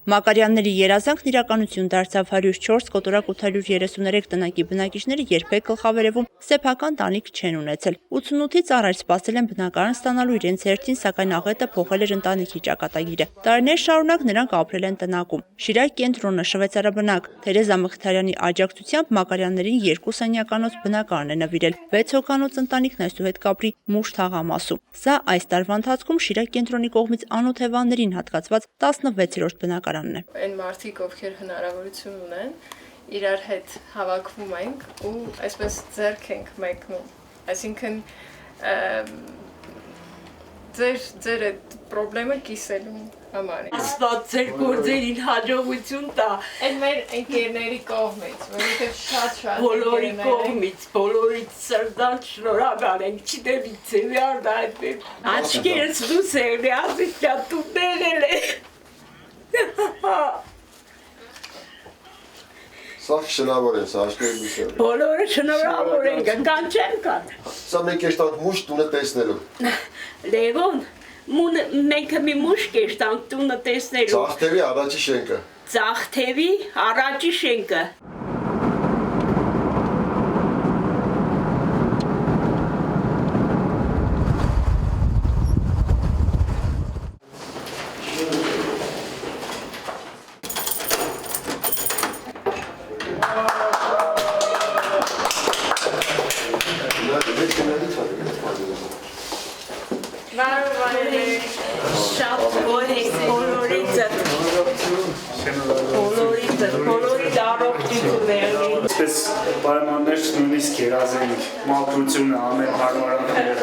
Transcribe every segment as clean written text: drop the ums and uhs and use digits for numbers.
Մակարյանների երազանքն իրականություն դարձավ 104 կոտորակ 833 տնակի բնակիչները երբեք գլխավերևում սեփական տանիք չեն ունեցել։ 88-ից առաջ սպասել են բնակարան ստանալու իրենց հերթին, սակայն աղետը փոխել էր ընտանիքի ճակատագիրը։ Տարիներ շարունակ նրանք ապրել են տնակում։ Շիրակ կենտրոնը շվեյցարաբնակ Թերեզա Մխիթարյանի աջակցությամբ Մակարյաններին 2 սենյականոց բնակարան է նվիրել։ 6 հոգանոց ընտանիքն այսուհետ կապրի մուշ թաղամասում։ Սա այս տարվա ընթացքում Շիրակ կենտրոնի կողմից անօթևաններին հատկացված 16-րդ բնակարանն է։ Այն մարդիկ, ովքեր հնարավորություն ունեն, իրար հետ հավաքվում ենք ու այսպես ձեռք ենք մեկնում։ Այսինքն ձեր այդ խնդրը կիսելու համար։ Աստված ձեր գործերին հաջողություն տա։ Այդ մեր ընկերների կողմից, որովհետև շատ բոլորի կողմից, բոլորից սրտանց շնորհակալ ենք, չիտևից է արդ այդպես։ Աչքերս դուս եղնի, ասիստյա տուտել է։ Սա շնորհավոր են, սա աչքերս դուս եղնի։ Բոլորը շնորհավոր են, կան չեն կան։ Սա մենք եշտանք մուշ տունը տեսնելու։ Լևոն, մենք մի մուշ կեշտանք տունը տեսնելու։ Ծաղթևի առաջի շենքը։ Ծաղթևի առաջի շենքը։ Շատ բոլորի առողջություն է։ Այսպես պայմաններ նույնիսկ երազենք, մաքրությունը ամեն հարմարանքները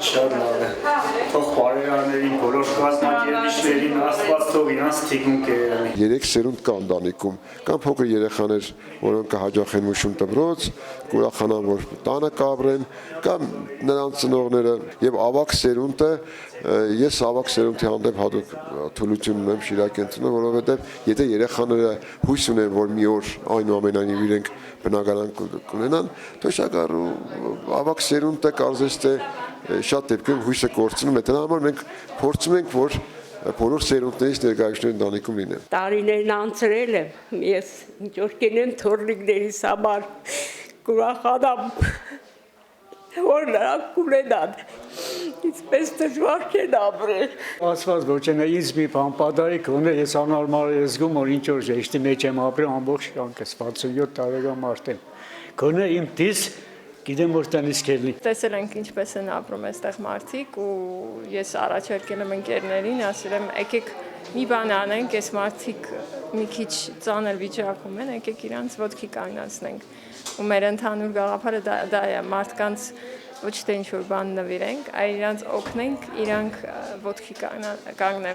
շատ լավ է։ Թող բարերարներին, բոլոր կազմակերպիչներին Աստված թող իրանց թիկունք երանի։ 3 սերունդ կա ընտանիքում, կան փոքր երեխաներ, որոնք կհաջողեն մուշում դպրոց, կուրախանան, որ տանը կապրեն, կամ նրանց ծնողները եւ ավակ սերունդը, ես ավակ սերունդի հանդեպ հատուկ թուլություն ունեմ Շիրակ կենտրոնում, որովհետեւ եթե երեխաները հույս ունեն, որ մի օր այնուամենայնիվ իրենք բնակարան կունենան, թոշակառու ավակ սերունդը կարծես թե շատ դեպքերում հույսը կորցնում է, դրա համար մենք փորձում ենք, որ բոլոր սերունդներից ներկայացնող ընտանիքում լինեն։ Տարիներն անցրել եմ, ես ինչ որ կենեմ թորնիկներիս համար կուրախանամ, որ նրանք կունենան, իսպես դժվար չեն ապրել։ Ասված ոչ են, ինձ մի բան պադարի կոնե, ես անարմար եմ զգում, որ ինչ որ ժեշտի մեջ եմ ապրել ամբողջ կյանքս, 67 տարեկան մարդ եմ։ Կոնե իմ դիս գիտեմ որ տնից կելնի։ Տեսել ենք ինչպես են ապրում այստեղ մարդիկ ու ես առաջարկել եմ ընկերներին, ասել եմ եկեք մի բան անենք, այս մարդիկ մի քիչ ծանր վիճակում են, եկեք իրանց ոտքի կանգնացնենք։ Ու մեր ընդհանուր գաղափարը դա է, մարդկանց ոչ թե ինչ որ բան նվիրենք, այլ իրանց օգնենք, իրանք ոտքի կանգնեն,